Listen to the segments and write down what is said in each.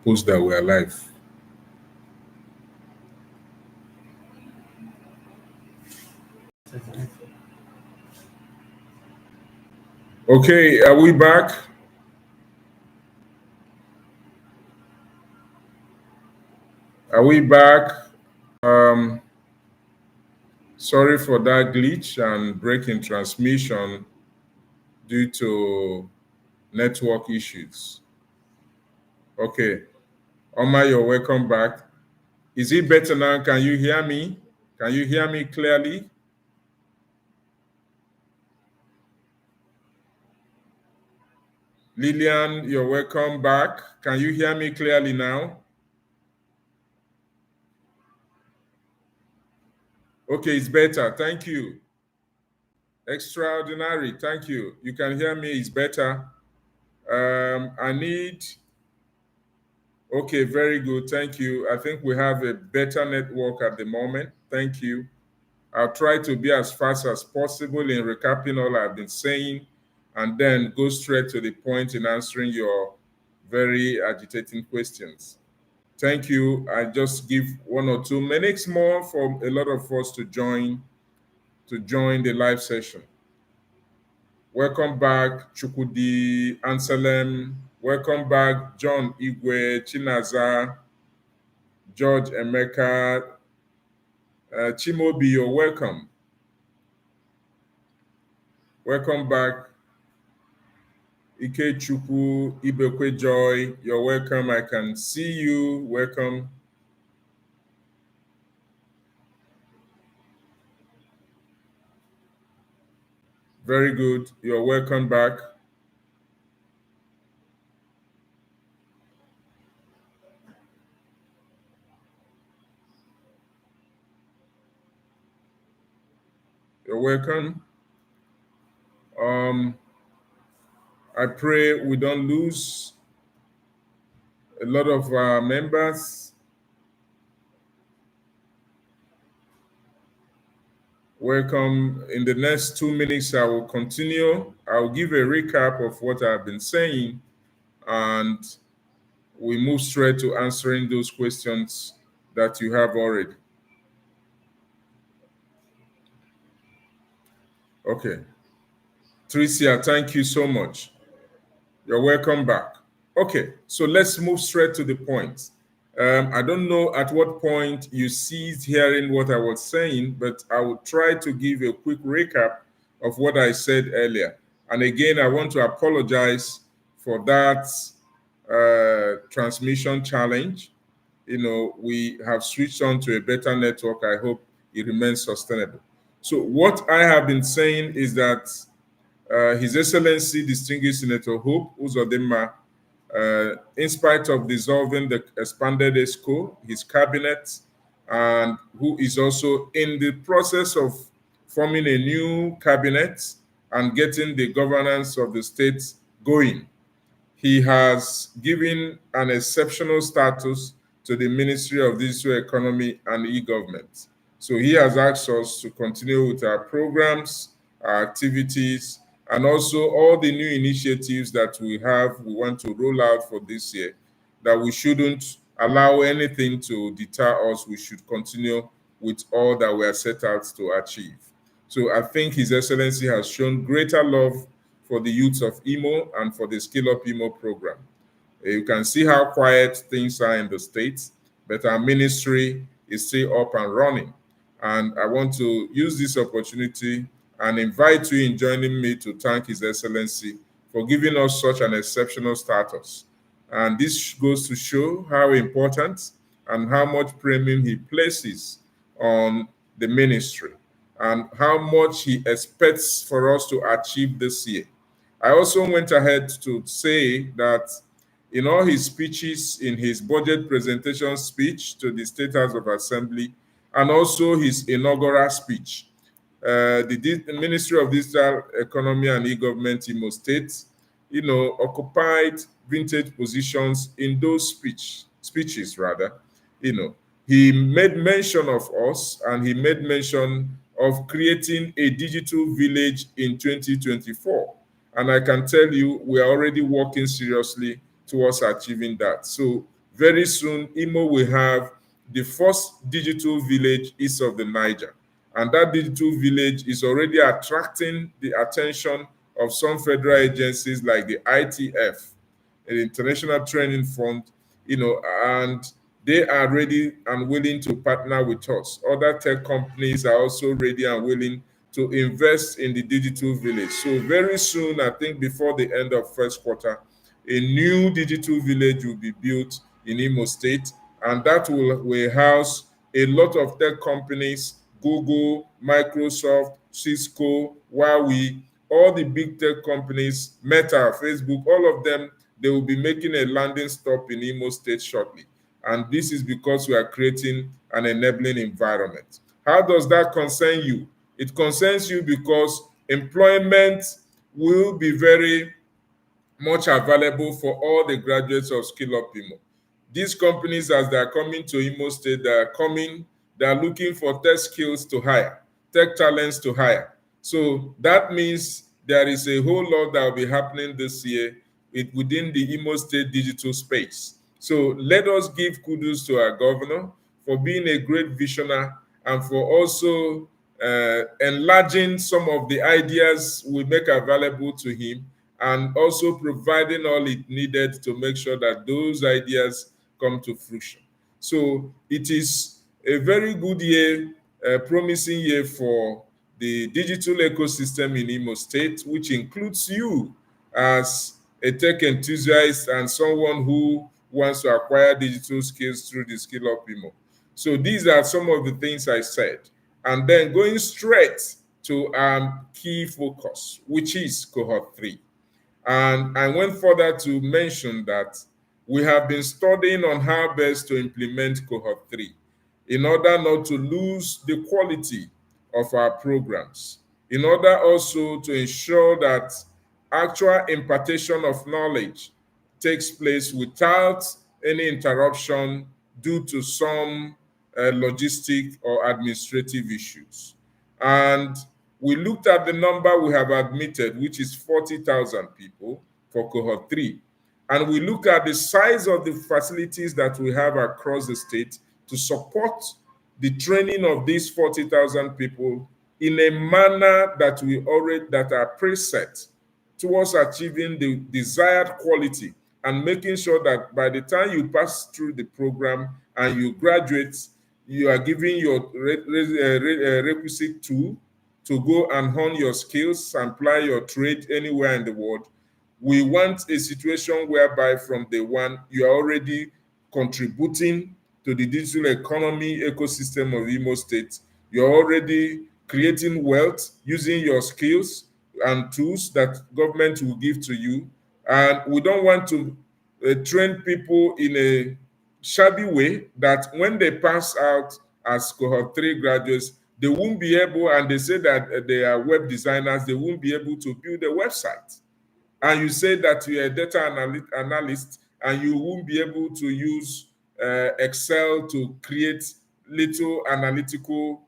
post that we're live. Okay, are we back? Are we back? Um, Sorry for that glitch and break in transmission due to network issues. Okay, Oma, you're welcome back. Is it better now? Can you hear me? Can you hear me clearly? Lillian, you're welcome back. Can you hear me clearly now? Okay, it's better. Thank you. Extraordinary. Thank you. You can hear me. It's better. I need. Okay, very good. Thank you. I think we have a better network at the moment. Thank you. I'll try to be as fast as possible in recapping all I've been saying and then go straight to the point in answering your very agitating questions. Thank you. I just give 1 or 2 minutes more for a lot of us to join the live session. Welcome back, Chukudi Anselm. Welcome back, John Igwe, Chinaza, George Emeka, Chimobi. You're welcome. Welcome back, Ikechukwu, Ibekwe Joy. You're welcome. I can see you. Welcome. Very good. You're welcome back. You're welcome. I pray we don't lose a lot of our members. Welcome. In the next 2 minutes, I will continue. I'll give a recap of what I've been saying, and we move straight to answering those questions that you have already. Okay. Tricia, thank you so much. You're welcome back. Okay, so let's move straight to the point. I don't know at what point you ceased hearing what I was saying, but I will try to give a quick recap of what I said earlier. And again, I want to apologize for that transmission challenge. We have switched on to a better network. I hope it remains sustainable. So what I have been saying is that His Excellency Distinguished Senator Hope Uzodinma, in spite of dissolving the expanded ESCO, his cabinet, and who is also in the process of forming a new cabinet and getting the governance of the state going, he has given an exceptional status to the Ministry of Digital Economy and E-Government. So he has asked us to continue with our programs, our activities, and also all the new initiatives that we want to roll out for this year, that we shouldn't allow anything to deter us. We should continue with all that we are set out to achieve. So I think His Excellency has shown greater love for the youth of Imo and for the Skill Up Imo program. You can see how quiet things are in the States, but our ministry is still up and running. And I want to use this opportunity and invite you in joining me to thank His Excellency for giving us such an exceptional status. And this goes to show how important and how much premium he places on the ministry and how much he expects for us to achieve this year. I also went ahead to say that in all his speeches, in his budget presentation speech to the State House of Assembly, and also his inaugural speech, the Ministry of Digital Economy and E-Government Imo State, occupied vintage positions in those speeches rather. He made mention of us, and he made mention of creating a digital village in 2024. And I can tell you, we are already working seriously towards achieving that. So very soon Imo will have the first digital village east of the Niger. And that digital village is already attracting the attention of some federal agencies like the ITF, the International Training Fund, and they are ready and willing to partner with us. Other tech companies are also ready and willing to invest in the digital village. So very soon, I think before the end of first quarter, a new digital village will be built in Imo State, and that will house a lot of tech companies, Google, Microsoft, Cisco, Huawei, all the big tech companies, Meta, Facebook, all of them, they will be making a landing stop in Imo State shortly. And this is because we are creating an enabling environment. How does that concern you? It concerns you because employment will be very much available for all the graduates of Skill Up Imo. These companies, as they are coming to Imo State, they are looking for tech skills to hire, tech talents to hire. So that means there is a whole lot that will be happening this year within the Imo State digital space. So let us give kudos to our governor for being a great visionary and for also enlarging some of the ideas we make available to him, and also providing all it needed to make sure that those ideas come to fruition. So it is a very good year, a promising year for the digital ecosystem in Imo State, which includes you as a tech enthusiast and someone who wants to acquire digital skills through the Skill Up Imo. So these are some of the things I said. And then going straight to our key focus, which is Cohort 3. And I went further to mention that we have been studying on how best to implement Cohort 3 in order not to lose the quality of our programs, in order also to ensure that actual impartation of knowledge takes place without any interruption due to some logistic or administrative issues. And we looked at the number we have admitted, which is 40,000 people for Cohort 3. And we look at the size of the facilities that we have across the state to support the training of these 40,000 people in a manner that are preset towards achieving the desired quality and making sure that by the time you pass through the program and you graduate, you are given your requisite tool to go and hone your skills and apply your trade anywhere in the world. We want a situation whereby from day one, you are already contributing to the digital economy ecosystem of Imo State. You're already creating wealth using your skills and tools that government will give to you. And we don't want to train people in a shabby way that when they pass out as Cohort 3 graduates, they won't be able, and they say that they are web designers, they won't be able to build a website. And you say that you're a data analyst and you won't be able to use Excel to create little analytical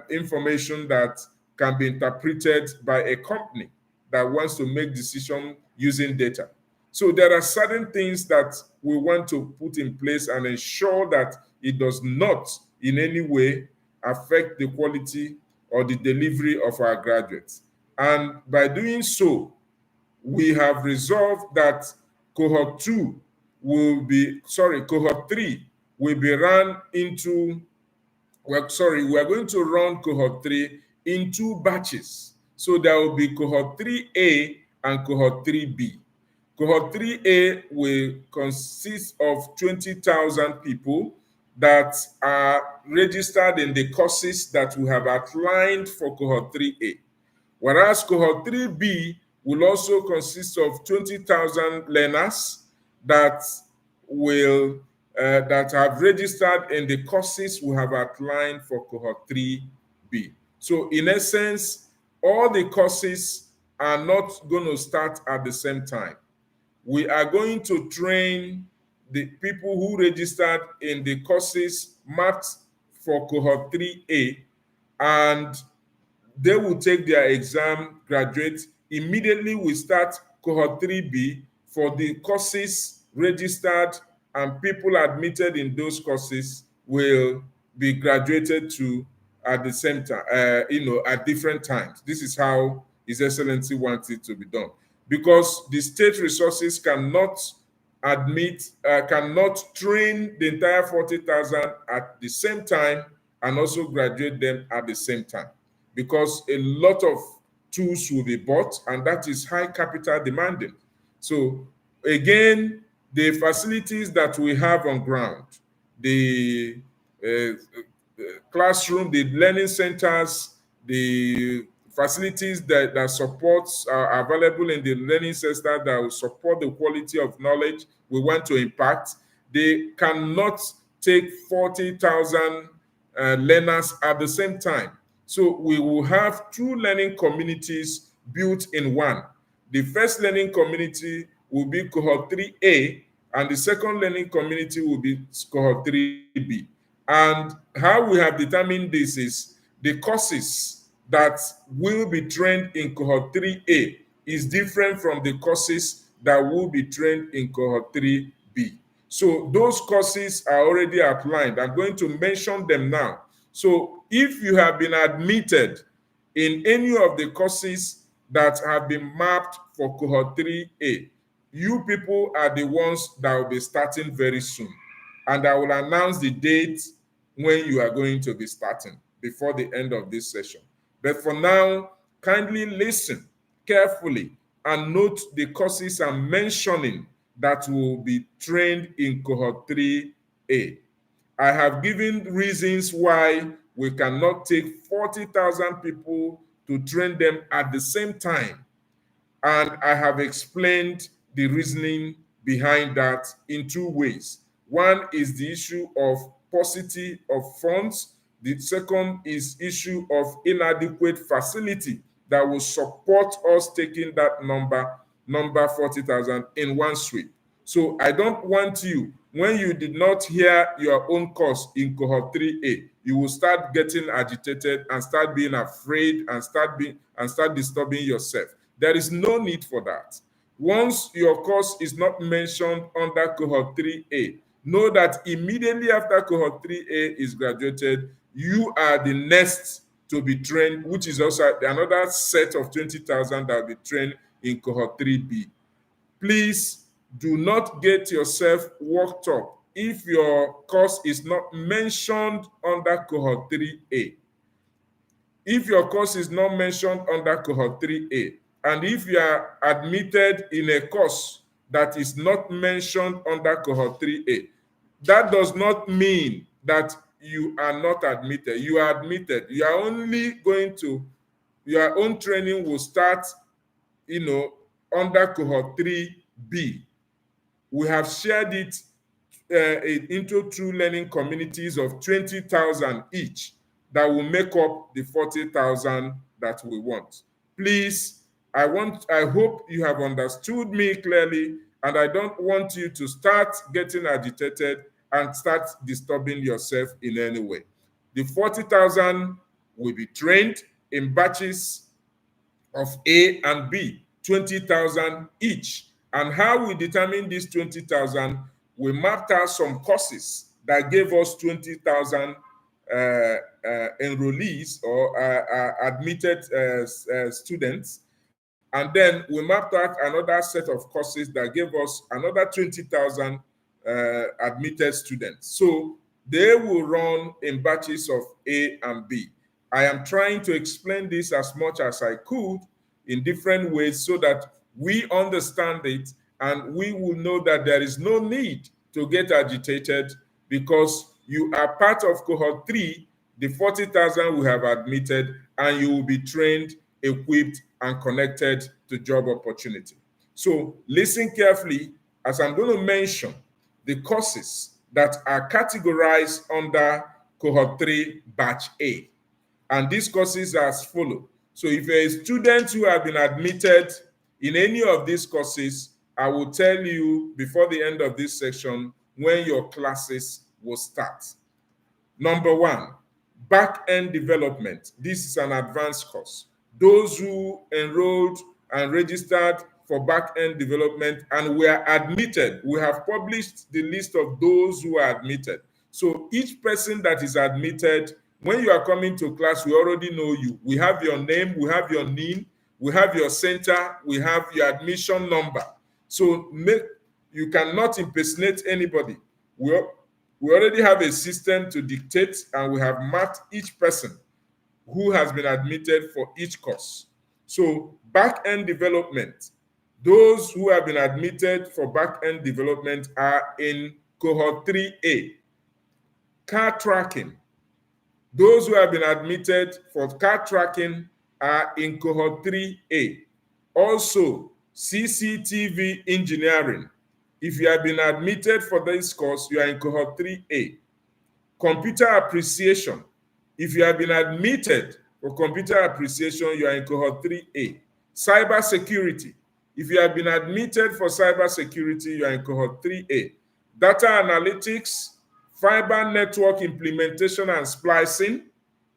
information that can be interpreted by a company that wants to make decisions using data. So there are certain things that we want to put in place and ensure that it does not in any way affect the quality or the delivery of our graduates. And by doing so, we have resolved that Cohort 3 will be run into, we are going to run Cohort 3 in two batches. So there will be Cohort 3A and Cohort 3B. Cohort 3A will consist of 20,000 people that are registered in the courses that we have outlined for Cohort 3A. Whereas Cohort 3B will also consist of 20,000 learners that have registered in the courses we have outlined for Cohort 3B. So in essence, all the courses are not going to start at the same time. We are going to train the people who registered in the courses marked for Cohort 3A, and they will take their exam, graduate. Immediately we start Cohort 3B for the courses registered and people admitted in those courses will be graduated to at the same time, at different times. This is how His Excellency wants it to be done. Because the state resources cannot train the entire 40,000 at the same time and also graduate them at the same time. Because a lot of tools will be bought, and that is high capital demanding. So again, the facilities that we have on ground, the classroom, the learning centers, the facilities that supports are available in the learning center that will support the quality of knowledge we want to impact. They cannot take 40,000 learners at the same time. So we will have two learning communities built in one. The first learning community will be cohort 3A, and the second learning community will be cohort 3B. And how we have determined this is the courses that will be trained in cohort 3A is different from the courses that will be trained in cohort 3B. So those courses are already outlined. I'm going to mention them now. So if you have been admitted in any of the courses that have been mapped for cohort 3A, you people are the ones that will be starting very soon. And I will announce the date when you are going to be starting before the end of this session. But for now, kindly listen carefully and note the courses I'm mentioning that will be trained in cohort 3A. I have given reasons why we cannot take 40,000 people to train them at the same time. And I have explained the reasoning behind that in two ways. One is the issue of paucity of funds. The second is issue of inadequate facility that will support us taking that number 40,000 in one sweep. So I don't want you, when you did not hear your own course in cohort 3A, you will start getting agitated and start being afraid and start disturbing yourself. There is no need for that. Once your course is not mentioned under cohort 3A, know that immediately after cohort 3A is graduated, you are the next to be trained, which is also another set of 20,000 that will be trained in cohort 3B. Please do not get yourself worked up if your course is not mentioned under cohort 3A. If your course is not mentioned under cohort 3A, and if you are admitted in a course that is not mentioned under cohort 3A, that does not mean that you are not admitted. You are admitted. You are only going to, your own training will start, under cohort 3B. We have shared it into two learning communities of 20,000 each that will make up the 40,000 that we want. Please, I hope you have understood me clearly, and I don't want you to start getting agitated and start disturbing yourself in any way. The 40,000 will be trained in batches of A and B, 20,000 each. And how we determine these 20,000, we mapped out some courses that gave us 20,000 enrollees or admitted students. And then we mapped out another set of courses that gave us another 20,000 admitted students. So they will run in batches of A and B. I am trying to explain this as much as I could in different ways so that we understand it and we will know that there is no need to get agitated because you are part of cohort 3, the 40,000 we have admitted, and you will be trained, equipped, and connected to job opportunity. So listen carefully as I'm going to mention the courses that are categorized under cohort 3 batch A. And these courses are as follow. So if you're a student who have been admitted in any of these courses, I will tell you before the end of this section when your classes will start. Number 1, back-end development. This is an advanced course. Those who enrolled and registered for back-end development, and we are admitted. We have published the list of those who are admitted. So each person that is admitted, when you are coming to class, we already know you. We have your name, we have your name, we have your center, we have your admission number. So you cannot impersonate anybody. We already have a system to dictate, and we have marked each person who has been admitted for each course. So back-end development, those who have been admitted for back-end development are in cohort 3A. Car tracking, those who have been admitted for car tracking are in cohort 3A. Also, CCTV engineering, if you have been admitted for this course, you are in cohort 3A. Computer appreciation, if you have been admitted for computer appreciation, you are in cohort 3A. Cyber security, if you have been admitted for cyber security, you are in cohort 3A. Data analytics, fiber network implementation and splicing,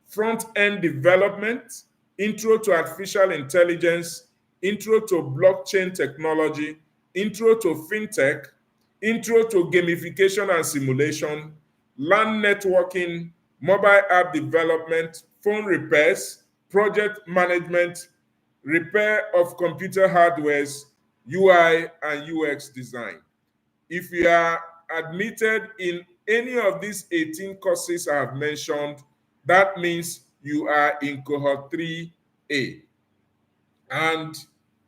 front-end development, intro to artificial intelligence, intro to blockchain technology, intro to fintech, intro to gamification and simulation, LAN networking, mobile app development, phone repairs, project management, repair of computer hardwares, UI and UX design. If you are admitted in any of these 18 courses I have mentioned, that means you are in cohort 3A. And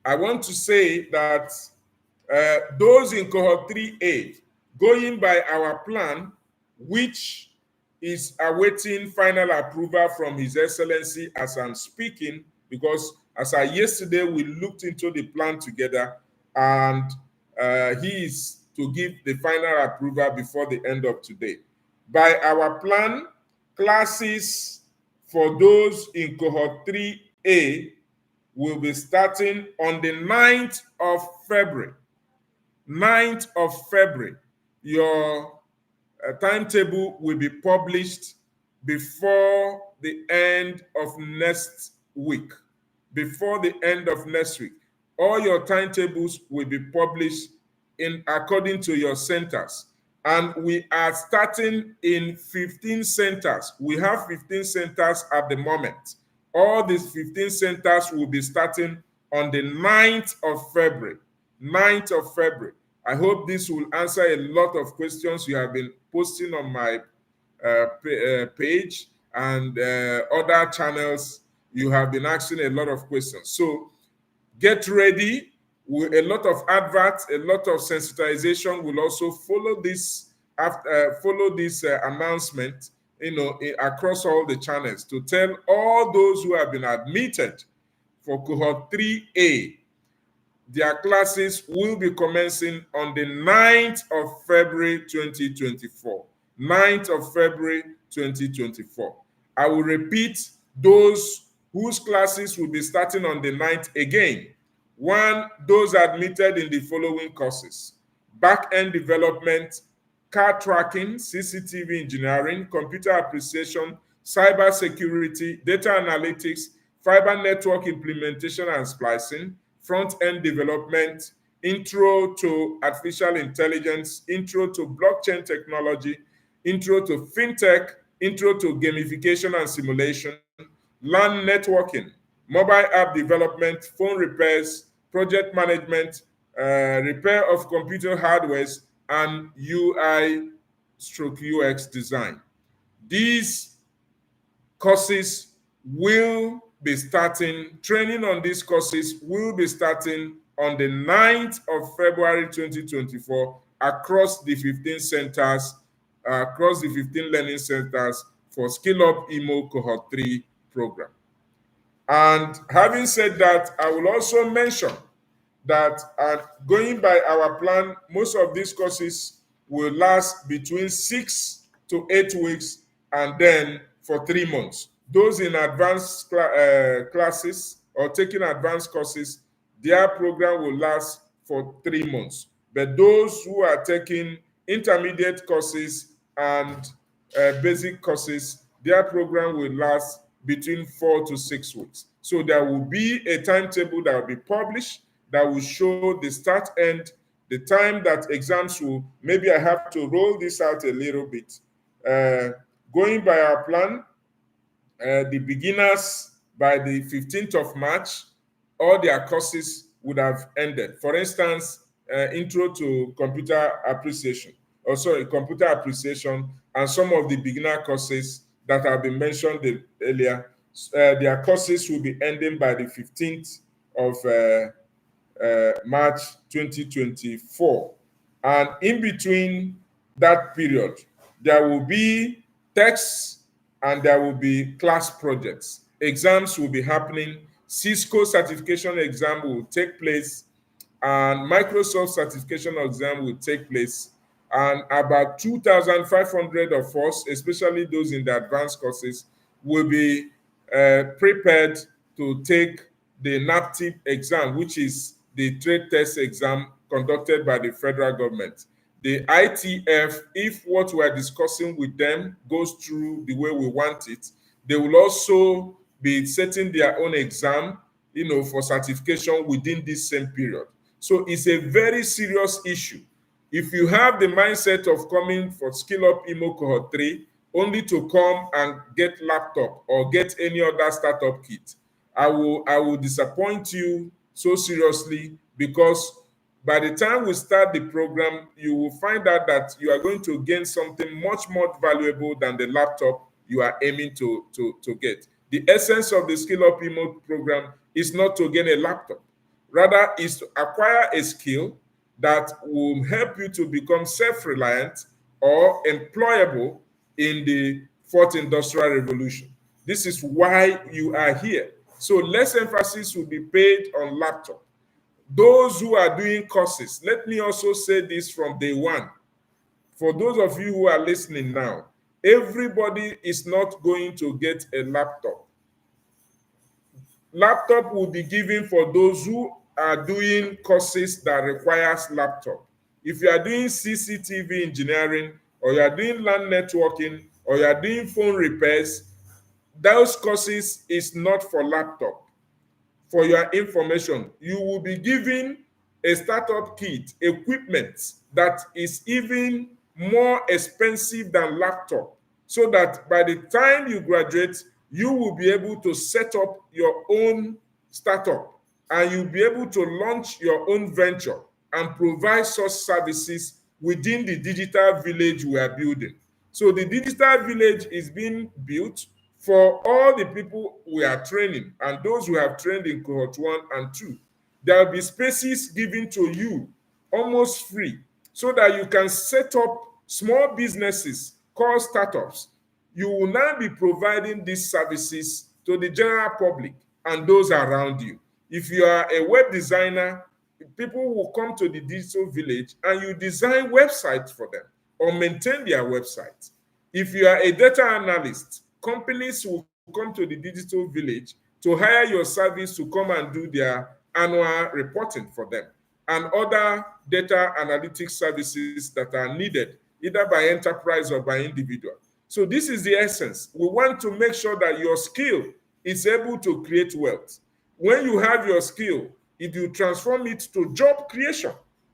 I want to say that those in cohort 3A, going by our plan, which is awaiting final approval from His Excellency as I'm speaking, because as I yesterday we looked into the plan together, and he is to give the final approval before the end of today. By our plan, classes for those in cohort 3A will be starting on the 9th of February. 9th of February, your timetable will be published before the end of next week. Before the end of next week, all your timetables will be published in according to your centers. And we are starting in 15 centers. We have 15 centers at the moment. All these 15 centers will be starting on the 9th of February. 9th of February. I hope this will answer a lot of questions you have been posting on my page and other channels. You have been asking a lot of questions. So get ready. A lot of adverts, a lot of sensitization will also follow this announcement, across all the channels to tell all those who have been admitted for cohort 3A. Their classes will be commencing on the 9th of February 2024. 9th of February 2024. I will repeat those whose classes will be starting on the 9th again. 1, those admitted in the following courses: back-end development, car tracking, CCTV engineering, computer appreciation, cyber security, data analytics, fiber network implementation and splicing, front-end development, intro to artificial intelligence, intro to blockchain technology, intro to fintech, intro to gamification and simulation, LAN networking, mobile app development, phone repairs, project management, repair of computer hardwares, and UI/UX design. These courses will be starting, training on these courses will be starting on the 9th of February 2024 across the 15 centers, across the 15 learning centers for Skill Up Imo Cohort 3 program. And having said that, I will also mention that going by our plan, most of these courses will last between 6 to 8 weeks and then for 3 months. Those in advanced classes or taking advanced courses, their program will last for 3 months. But those who are taking intermediate courses and basic courses, their program will last between 4 to 6 weeks. So there will be a timetable that will be published that will show the start end, the time that exams will, maybe I have to roll this out a little bit. Going by our plan, the beginners by the 15th of March, all their courses would have ended. For instance, intro to computer appreciation, or sorry, computer appreciation, and some of the beginner courses that have been mentioned earlier, their courses will be ending by the 15th of March 2024. And in between that period, there will be texts and there will be class projects. Exams will be happening. Cisco certification exam will take place, and Microsoft certification exam will take place. And about 2,500 of us, especially those in the advanced courses, will be prepared to take the NAPTIP exam, which is the trade test exam conducted by the federal government. The ITF, if what we're discussing with them goes through the way we want it, they will also be setting their own exam, for certification within this same period. So it's a very serious issue. If you have the mindset of coming for Skill Up Imo Cohort 3 only to come and get laptop or get any other startup kit, I will disappoint you so seriously, because by the time we start the program, you will find out that you are going to gain something much more valuable than the laptop you are aiming to get. The essence of the Skill Up Imo program is not to gain a laptop. Rather, is to acquire a skill that will help you to become self-reliant or employable in the fourth industrial revolution. This is why you are here. So less emphasis will be paid on laptop. Those who are doing courses, let me also say this from day one. For those of you who are listening now, everybody is not going to get a laptop. Laptop will be given for those who are doing courses that requires laptop. If you are doing CCTV engineering, or you are doing LAN networking, or you are doing phone repairs, those courses is not for laptop. For your information, you will be given a startup kit, equipment that is even more expensive than laptop, so that by the time you graduate, you will be able to set up your own startup, and you'll be able to launch your own venture and provide such services within the digital village we are building. So the digital village is being built for all the people we are training and those who have trained in cohort 1 and 2. There will be spaces given to you almost free, so that you can set up small businesses called startups. You will now be providing these services to the general public and those around you. If you are a web designer, people will come to the digital village and you design websites for them or maintain their websites. If you are a data analyst, companies will come to the digital village to hire your service to come and do their annual reporting for them, and other data analytics services that are needed either by enterprise or by individual. So this is the essence. We want to make sure that your skill is able to create wealth. When you have your skill, if you transform it to job creation,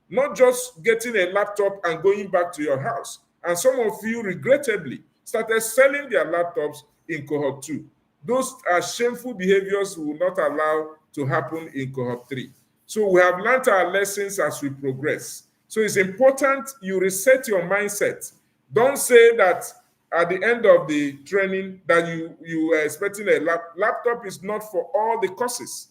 not just getting a laptop and going back to your house. And some of you, regrettably, started selling their laptops in cohort 2. Those are shameful behaviors we will not allow to happen in cohort 3. So we have learned our lessons as we progress. So it's important you reset your mindset. Don't say that at the end of the training that you are expecting a laptop is not for all the courses.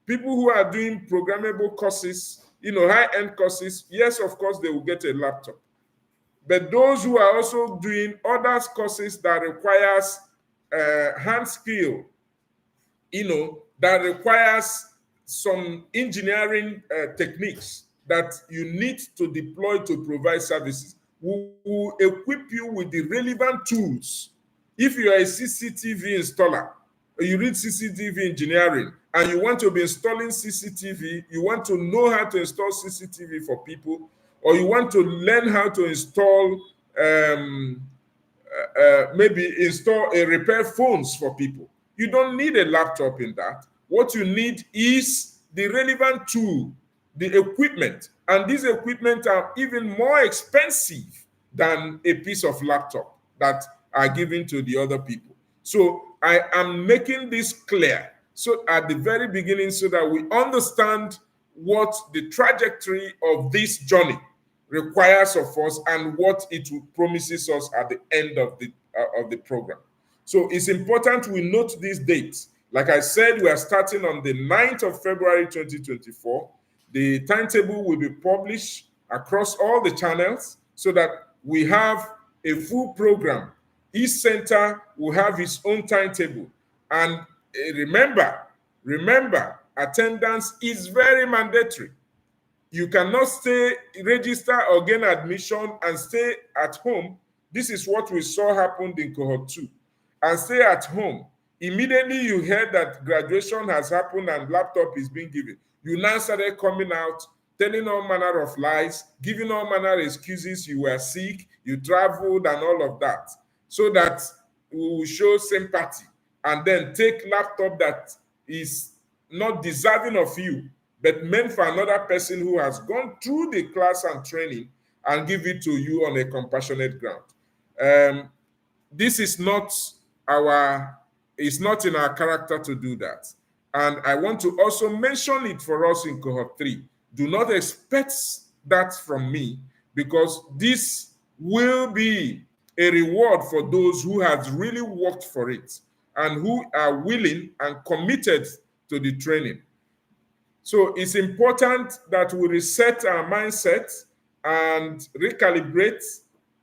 People who are doing programmable courses, high-end courses, yes, of course, they will get a laptop. But those who are also doing other courses that requires hand skill, that requires some engineering techniques that you need to deploy to provide services, we will equip you with the relevant tools. If you are a CCTV installer, you read CCTV engineering, and you want to be installing CCTV, you want to know how to install CCTV for people, or you want to learn how to install, maybe install a repair phones for people. You don't need a laptop in that. What you need is the relevant tool the equipment. And these equipment are even more expensive than a piece of laptop that are given to the other people. So I am making this clear so at the very beginning so that we understand what the trajectory of this journey requires of us and what it promises us at the end of the program. So it's important we note these dates. Like I said, we are starting on the 9th of February 2024. The timetable will be published across all the channels so that we have a full program. Each center will have its own timetable. And remember, attendance is very mandatory. You cannot stay, register or gain admission and stay at home. This is what we saw happened in cohort 2. And stay at home. Immediately you heard that graduation has happened and laptop is being given. You now started coming out, telling all manner of lies, giving all manner of excuses. You were sick, you traveled and all of that. So that we will show sympathy and then take laptop that is not deserving of you, but meant for another person who has gone through the class and training and give it to you on a compassionate ground. This is not it's not in our character to do that. And I want to also mention it for us in cohort 3. Do not expect that from me, because this will be a reward for those who have really worked for it and who are willing and committed to the training. So it's important that we reset our mindset and recalibrate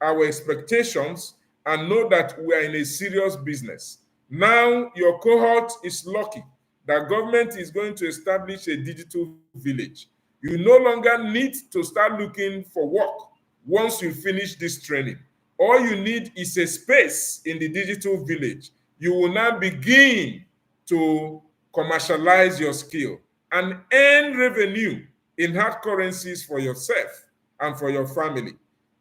our expectations and know that we are in a serious business. Now, your cohort is lucky that government is going to establish a digital village. You no longer need to start looking for work once you finish this training. All you need is a space in the digital village. You will now begin to commercialize your skill and earn revenue in hard currencies for yourself and for your family.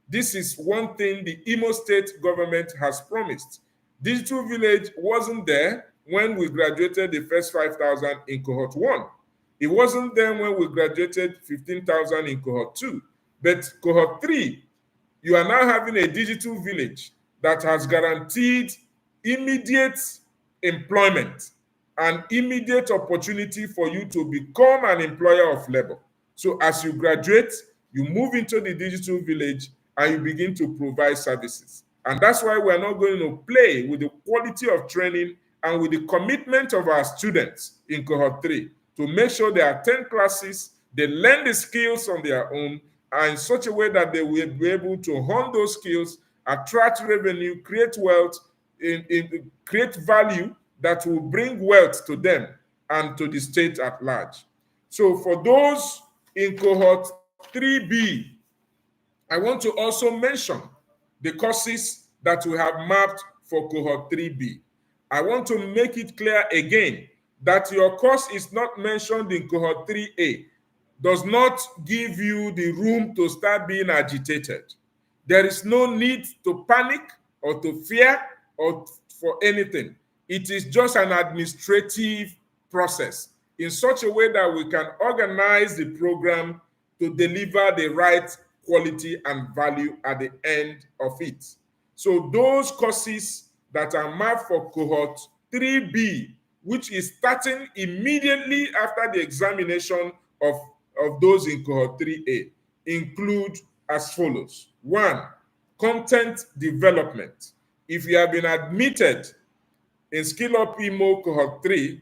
This is one thing the Imo State government has promised. Digital Village wasn't there when we graduated the first 5,000 in cohort 1. It wasn't there when we graduated 15,000 in cohort 2. But cohort 3, you are now having a digital village that has guaranteed immediate employment and immediate opportunity for you to become an employer of labor. So as you graduate, you move into the digital village and you begin to provide services. And that's why we're not going to play with the quality of training and with the commitment of our students in cohort 3 to make sure they attend classes, they learn the skills on their own, and in such a way that they will be able to hone those skills, attract revenue, create wealth, create value that will bring wealth to them and to the state at large. So for those in cohort 3B, I want to also mention the courses that we have mapped for cohort 3B. I want to make it clear again that your course is not mentioned in cohort 3A, does not give you the room to start being agitated. There is no need to panic or to fear or for anything. It is just an administrative process in such a way that we can organize the program to deliver the right quality and value at the end of it. So those courses that are mapped for cohort 3B, which is starting immediately after the examination of those in cohort 3A, include as follows. 1, content development. If you have been admitted in Skill Up Imo cohort 3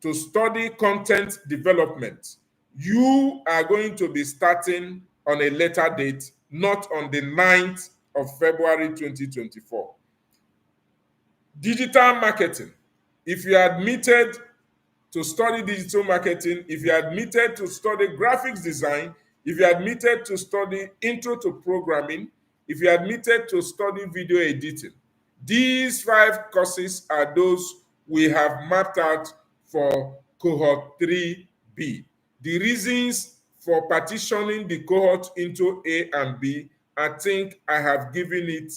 to study content development, you are going to be starting on a later date, not on the 9th of February 2024. Digital marketing. If you are admitted to study digital marketing, if you are admitted to study graphics design, if you are admitted to study intro to programming, if you are admitted to study video editing, these 5 courses are those we have mapped out for cohort 3B. The reasons for partitioning the cohort into A and B, I think I have given it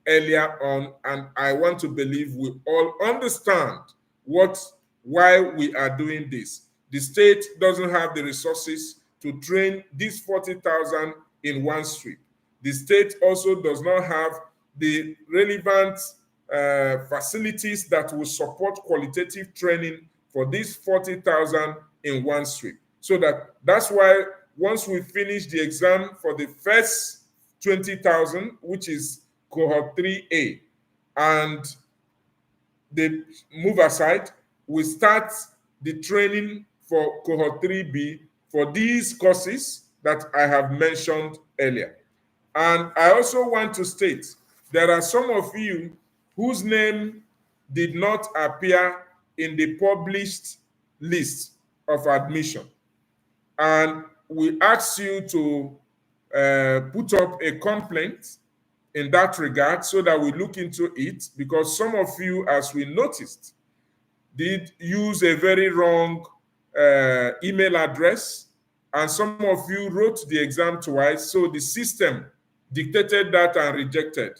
earlier on, and I want to believe we all understand why we are doing this. The state doesn't have the resources to train these 40,000 in one sweep. The state also does not have the relevant facilities that will support qualitative training for these 40,000 in one sweep. So that's why once we finish the exam for the first 20,000, which is cohort 3A, and they move aside, we start the training for cohort 3B for these courses that I have mentioned earlier. And I also want to state there are some of you whose name did not appear in the published list of admission. And we ask you to put up a complaint in that regard so that we look into it, because some of you, as we noticed, did use a very wrong email address, and some of you wrote the exam twice, so the system dictated that and rejected.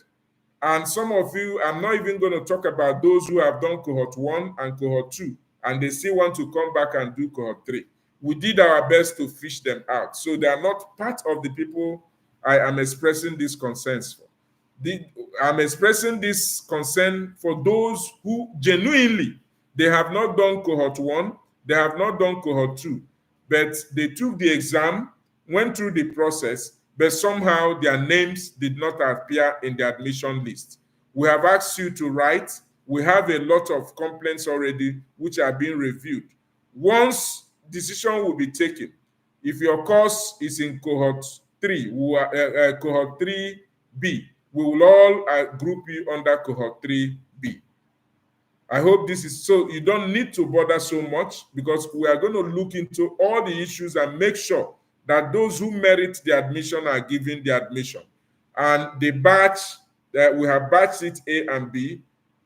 And some of you, I'm not even going to talk about those who have done cohort 1 and cohort 2, and they still want to come back and do cohort 3. We did our best to fish them out. So they are not part of the people I am expressing these concerns for. I'm expressing this concern for those who genuinely, they have not done cohort 1, they have not done cohort 2, but they took the exam, went through the process, but somehow their names did not appear in the admission list. We have asked you to write. We have a lot of complaints already which are being reviewed. Once decision will be taken, if your course is in cohort 3, cohort 3B, we will all group you under cohort 3B. I hope this is so you don't need to bother so much, because we are going to look into all the issues and make sure that those who merit the admission are given the admission. And the batch that we have batched it A and B,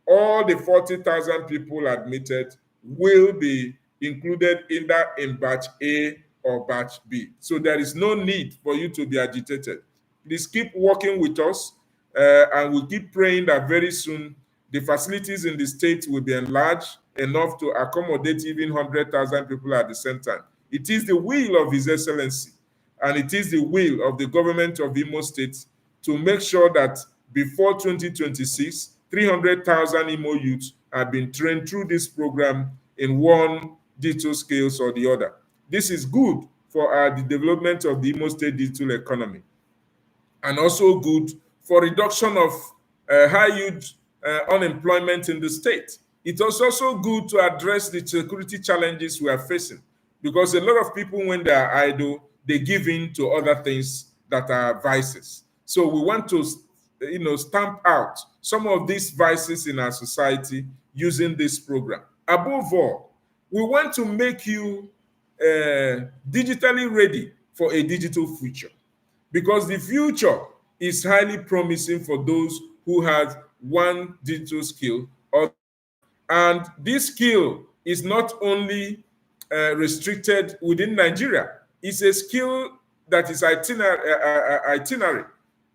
all the 40,000 people admitted will be included either in batch A or batch B. So there is no need for you to be agitated. Please keep working with us, and we'll keep praying that very soon the facilities in the state will be enlarged enough to accommodate even 100,000 people at the same time. It is the will of His Excellency, and it is the will of the government of Imo State to make sure that before 2026, 300,000 Imo youths have been trained through this program in one digital skills or the other. This is good for the development of the Imo State digital economy, and also good for reduction of high youth unemployment in the state. It is also good to address the security challenges we are facing, because a lot of people, when they are idle, they give in to other things that are vices. So we want to, stamp out some of these vices in our society using this program. Above all, we want to make you digitally ready for a digital future, because the future is highly promising for those who have one digital skill or the other. And this skill is not only restricted within Nigeria. It's a skill that is itinerary,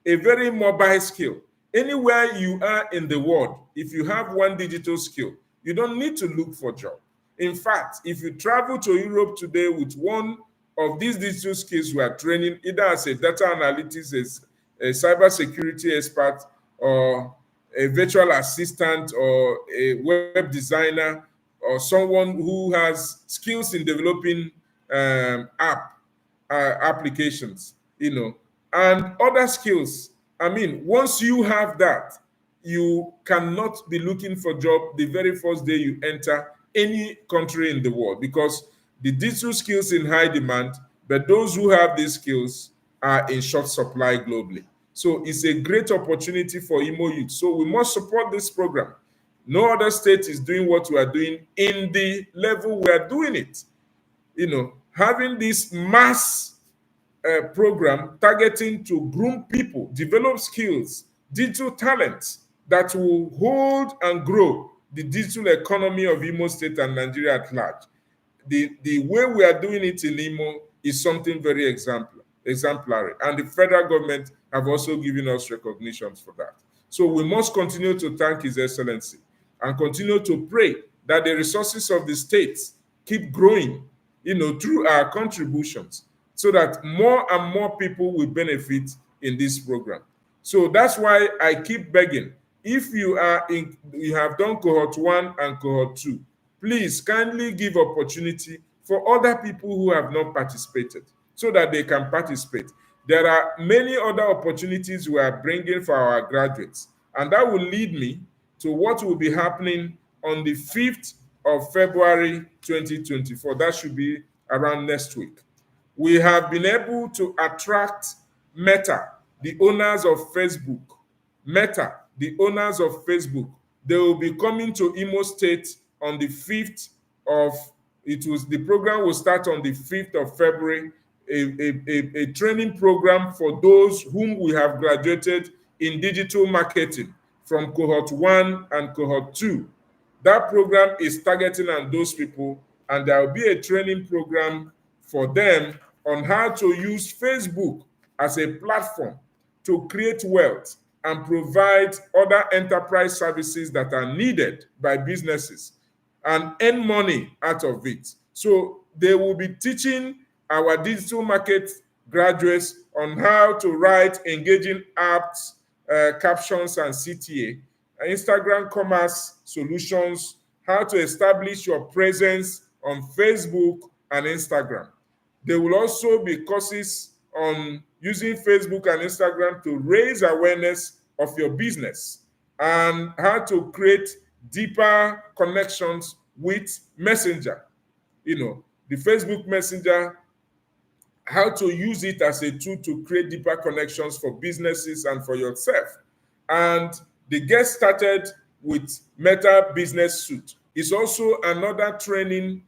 a very mobile skill. Anywhere you are in the world, if you have one digital skill, you don't need to look for a job. In fact, if you travel to Europe today with one of these digital skills we are training, either as a data analytics, as a cybersecurity expert, or a virtual assistant, or a web designer, or someone who has skills in developing applications, and other skills. I mean, once you have that, you cannot be looking for a job the very first day you enter any country in the world, because the digital skills in high demand, but those who have these skills are in short supply globally. So it's a great opportunity for Imo youth. So we must support this program. No other state is doing what we are doing in the level we are doing it. Having this mass program targeting to groom people, develop skills, digital talents that will hold and grow the digital economy of Imo State and Nigeria at large. The way we are doing it in Imo is something very exemplary, and the federal government have also given us recognitions for that. So we must continue to thank His Excellency and continue to pray that the resources of the states keep growing, through our contributions, so that more and more people will benefit in this program. So that's why I keep begging. If you have done cohort 1 and cohort 2, please kindly give opportunity for other people who have not participated so that they can participate. There are many other opportunities we are bringing for our graduates, and that will lead me to what will be happening on the 5th of February 2024. That should be around next week. We have been able to attract Meta, the owners of Facebook. Meta, the owners of Facebook, they will be coming to Imo State on the 5th of, the program will start on the 5th of February, a training program for those whom we have graduated in digital marketing from cohort 1 and cohort 2. That program is targeting on those people, and there will be a training program for them on how to use Facebook as a platform to create wealth and provide other enterprise services that are needed by businesses and earn money out of it. So they will be teaching our digital market graduates on how to write engaging apps, captions, and CTA, Instagram commerce solutions, how to establish your presence on Facebook and Instagram. There will also be courses on using Facebook and Instagram to raise awareness of your business and how to create deeper connections with Messenger. The Facebook Messenger, how to use it as a tool to create deeper connections for businesses and for yourself. And the get started with Meta Business Suite is also another training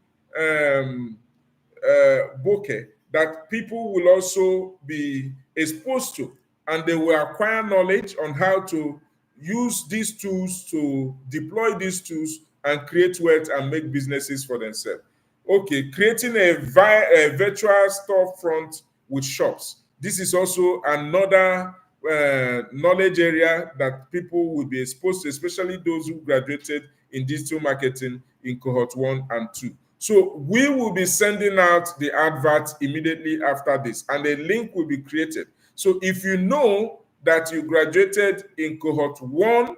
bouquet that people will also be exposed to, and they will acquire knowledge on how to use these tools, to deploy these tools and create wealth and make businesses for themselves. Okay, creating a virtual storefront with shops. This is also another knowledge area that people will be exposed to, especially those who graduated in digital marketing in cohort 1 and 2. So we will be sending out the advert immediately after this, and a link will be created. So if you know that you graduated in cohort 1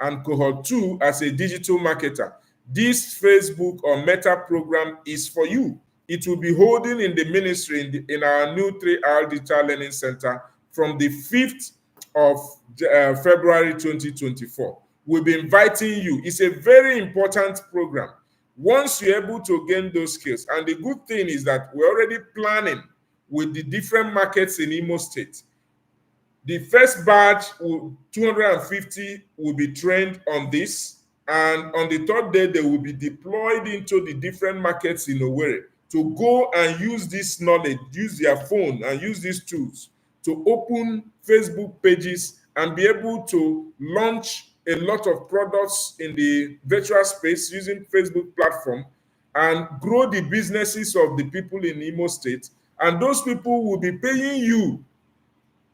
and cohort 2 as a digital marketer, this Facebook or Meta program is for you. It will be holding in the ministry in our new 3R Digital Learning Center from the 5th of February 2024. We'll be inviting you. It's a very important program. Once you're able to gain those skills, and the good thing is that we're already planning with the different markets in Imo State. The first batch, 250, will be trained on this. And on the third day, they will be deployed into the different markets in Owerri to go and use this knowledge, use their phone and use these tools to open Facebook pages and be able to launch a lot of products in the virtual space using Facebook platform and grow the businesses of the people in Imo State. And those people will be paying you.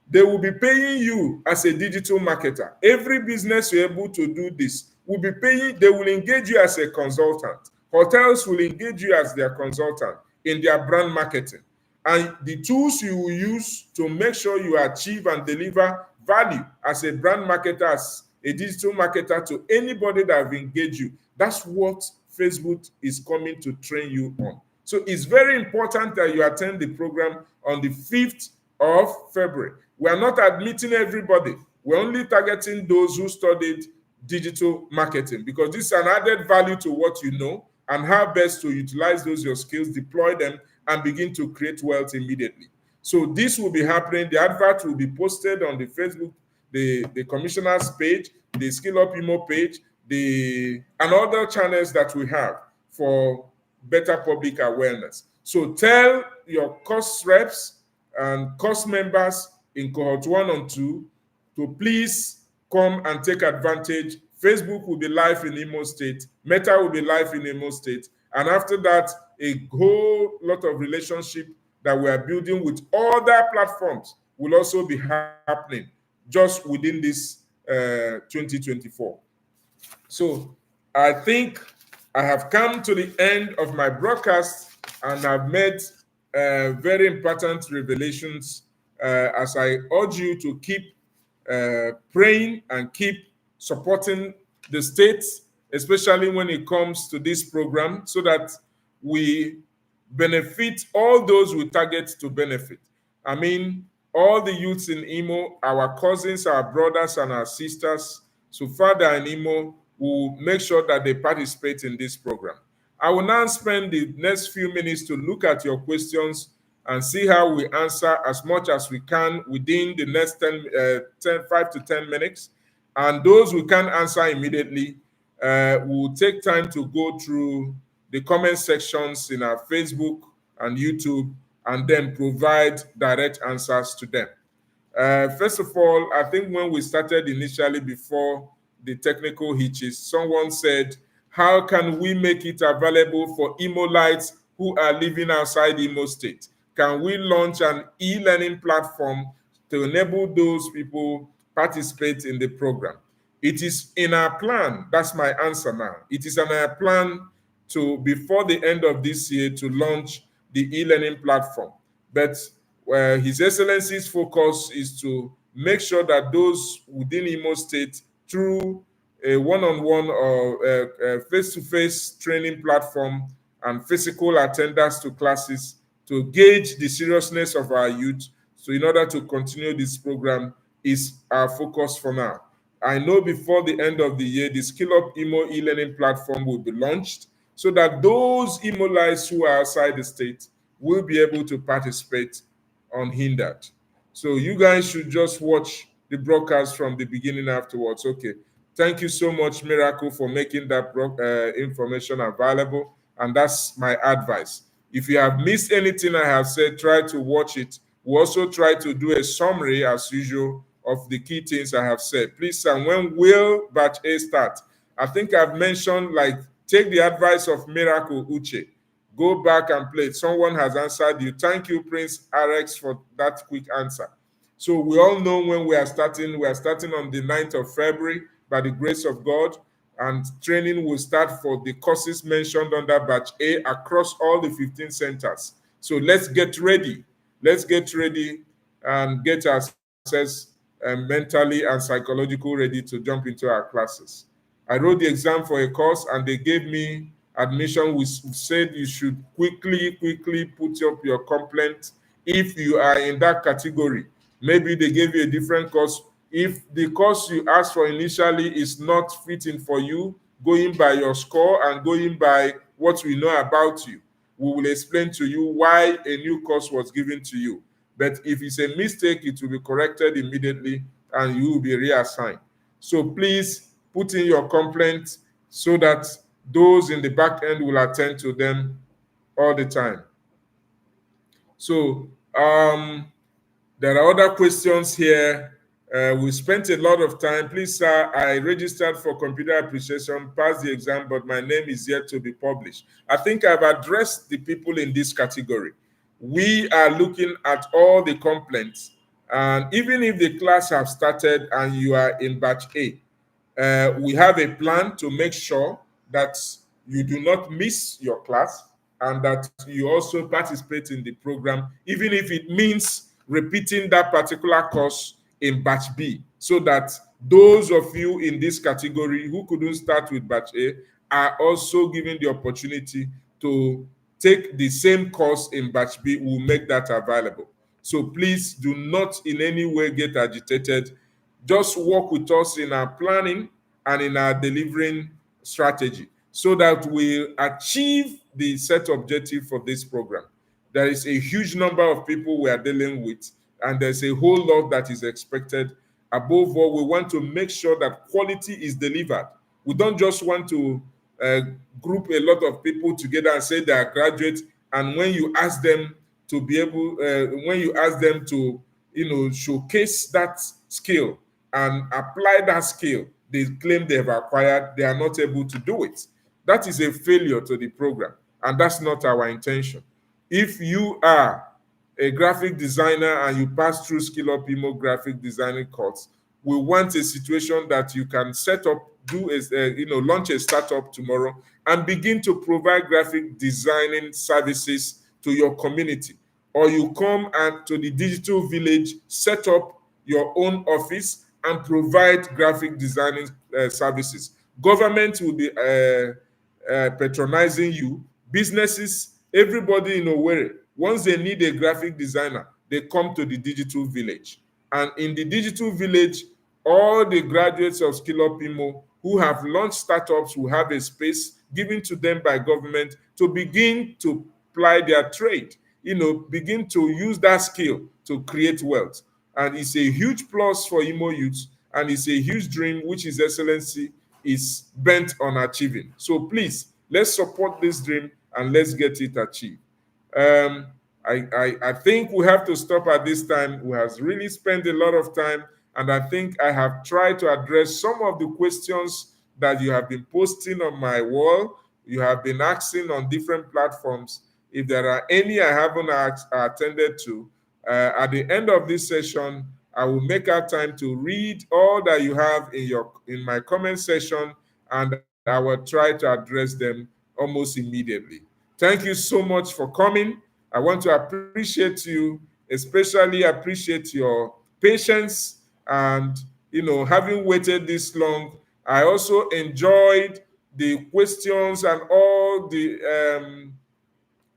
They will be paying you as a digital marketer. Every business you're able to do this will be paying, they will engage you as a consultant. Hotels will engage you as their consultant in their brand marketing. And the tools you will use to make sure you achieve and deliver value as a brand marketer, as a digital marketer to anybody that have engaged you. That's what Facebook is coming to train you on. So it's very important that you attend the program on the 5th of February. We are not admitting everybody. We're only targeting those who studied digital marketing, because this is an added value to what you know and how best to utilize those your skills, deploy them, and begin to create wealth immediately. So this will be happening. The advert will be posted on the Facebook, the commissioner's page, the Skill Up Imo page, and other channels that we have for better public awareness. So tell your course reps and course members in cohort 1 and 2 to please come and take advantage. Facebook will be live in Imo State. Meta will be live in Imo State. And after that, a whole lot of relationship that we are building with other platforms will also be happening just within this 2024. So I think I have come to the end of my broadcast, and I've made very important revelations as I urge you to keep praying and keep supporting the states, especially when it comes to this program, so that we benefit all those we target to benefit. I mean, all the youths in Imo, our cousins, our brothers, and our sisters, so Father and Imo will make sure that they participate in this program. I will now spend the next few minutes to look at your questions and see how we answer as much as we can within the next 5 to 10 minutes. And those we can't answer immediately, we'll take time to go through the comment sections in our Facebook and YouTube and then provide direct answers to them. First of all, I think when we started initially before the technical hitches, someone said, how can we make it available for Imolites who are living outside Imo State? Can we launch an e-learning platform to enable those people participate in the program? It is in our plan. That's my answer now. It is in our plan to, before the end of this year, to launch the e-learning platform. But His Excellency's focus is to make sure that those within Imo State, through a one-on-one or face-to-face training platform and physical attendance to classes, to gauge the seriousness of our youth. So in order to continue this program is our focus for now. I know before the end of the year, the Skill Up Imo e-learning platform will be launched so that those Imolites who are outside the state will be able to participate unhindered. So you guys should just watch the broadcast from the beginning afterwards. Okay. Thank you so much, Miracle, for making that information available. And that's my advice. If you have missed anything I have said, try to watch it. We also try to do a summary, as usual, of the key things I have said. Please, sir, when will batch A start? I think I've mentioned, like, take the advice of Miracle Uche. Go back and play it. Someone has answered you. Thank you, Prince RX, for that quick answer. So we all know when we are starting. We are starting on the 9th of February by the grace of God. And training will start for the courses mentioned under batch A across all the 15 centers. So let's get ready. Let's get ready and get ourselves mentally and psychologically ready to jump into our classes. I wrote the exam for a course and they gave me admission. We said you should quickly put up your complaint if you are in that category. Maybe they gave you a different course. If the course you asked for initially is not fitting for you, going by your score and going by what we know about you, we will explain to you why a new course was given to you. But if it's a mistake, it will be corrected immediately and you will be reassigned. So please put in your complaint so that those in the back end will attend to them all the time. So there are other questions here. We spent a lot of time. Please, sir, I registered for computer appreciation, passed the exam, but my name is yet to be published. I think I've addressed the people in this category. We are looking at all the complaints. And even if the class have started and you are in batch A, we have a plan to make sure that you do not miss your class and that you also participate in the program, even if it means repeating that particular course in batch B, so that those of you in this category who couldn't start with batch A are also given the opportunity to take the same course in batch B. We'll make that available. So please do not in any way get agitated. Just work with us in our planning and in our delivering strategy so that we achieve the set objective for this program. There is a huge number of people we are dealing with, and there's a whole lot that is expected. Above all, we want to make sure that quality is delivered. We don't just want to group a lot of people together and say they are graduates, and when you ask them to be able, when you ask them to, showcase that skill and apply that skill they claim they have acquired, they are not able to do it. That is a failure to the program, and that's not our intention. If you are a graphic designer and you pass through Skill Up Imo graphic designing course, we want a situation that you can set up, launch a startup tomorrow and begin to provide graphic designing services to your community. or you come and to the digital village, set up your own office and provide graphic designing services. Government will be patronizing you. Businesses, everybody in Owerri, once they need a graphic designer, they come to the digital village. And in the digital village, all the graduates of Skill Up Imo who have launched startups will have a space given to them by government to begin to ply their trade, begin to use that skill to create wealth. And it's a huge plus for Imo youth, and it's a huge dream which His Excellency is bent on achieving. So please, let's support this dream and let's get it achieved. Um, I think we have to stop at this time. We have really spent a lot of time, and I think I have tried to address some of the questions that you have been posting on my wall. You have been asking on different platforms. If there are any I haven't attended to, at the end of this session, I will make out time to read all that you have in my comment section, and I will try to address them almost immediately. Thank you so much for coming. I want to appreciate you, especially appreciate your patience and having waited this long. I also enjoyed the questions and all the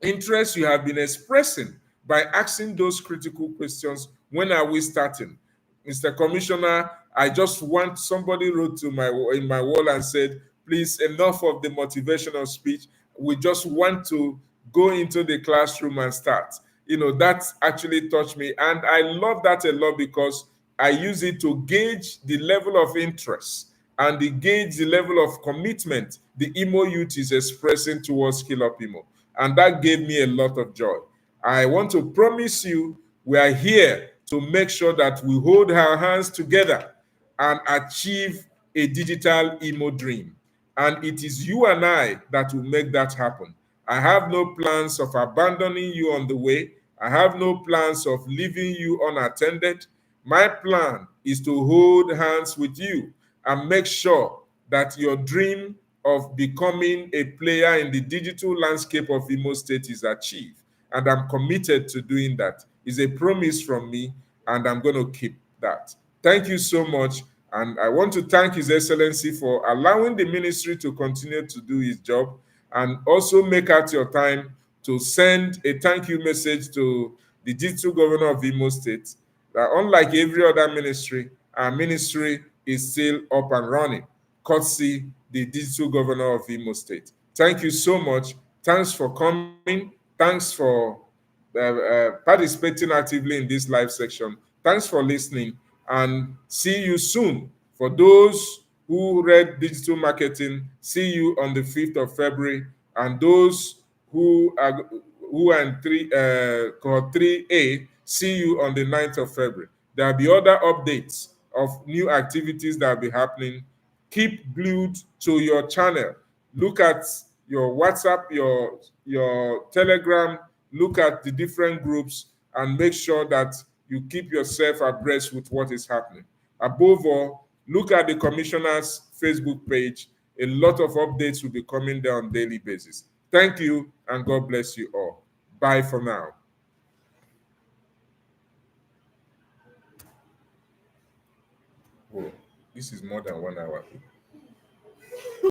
interest you have been expressing by asking those critical questions. When are we starting? Mr. Commissioner, I just want somebody wrote to my in my wall and said, please, enough of the motivational speech. We just want to go into the classroom and start. That actually touched me. And I love that a lot because I use it to gauge the level of interest and gauge the level of commitment the Imo youth is expressing towards Skill Up Imo. And that gave me a lot of joy. I want to promise you, we are here to make sure that we hold our hands together and achieve a digital Imo dream. And it is you and I that will make that happen. I have no plans of abandoning you on the way. I have no plans of leaving you unattended. My plan is to hold hands with you and make sure that your dream of becoming a player in the digital landscape of Imo State is achieved. And I'm committed to doing that. It's a promise from me, and I'm going to keep that. Thank you so much. And I want to thank His Excellency for allowing the ministry to continue to do his job, and also make out your time to send a thank you message to the digital governor of Imo State, that unlike every other ministry, our ministry is still up and running, courtesy the digital governor of Imo State. Thank you so much. Thanks for coming. Thanks for participating actively in this live section. Thanks for listening, and see you soon. For those who read digital marketing, see you on the 5th of February, and those who are in cohort 3A, see you on the 9th of February. There will be other updates of new activities that will be happening. Keep glued to your channel. Look at your WhatsApp, your Telegram, look at the different groups, and make sure that you keep yourself abreast with what is happening. Above all, look at the commissioner's Facebook page. A lot of updates will be coming there on a daily basis. Thank you, and God bless you all. Bye for now. Oh, this is more than 1 hour.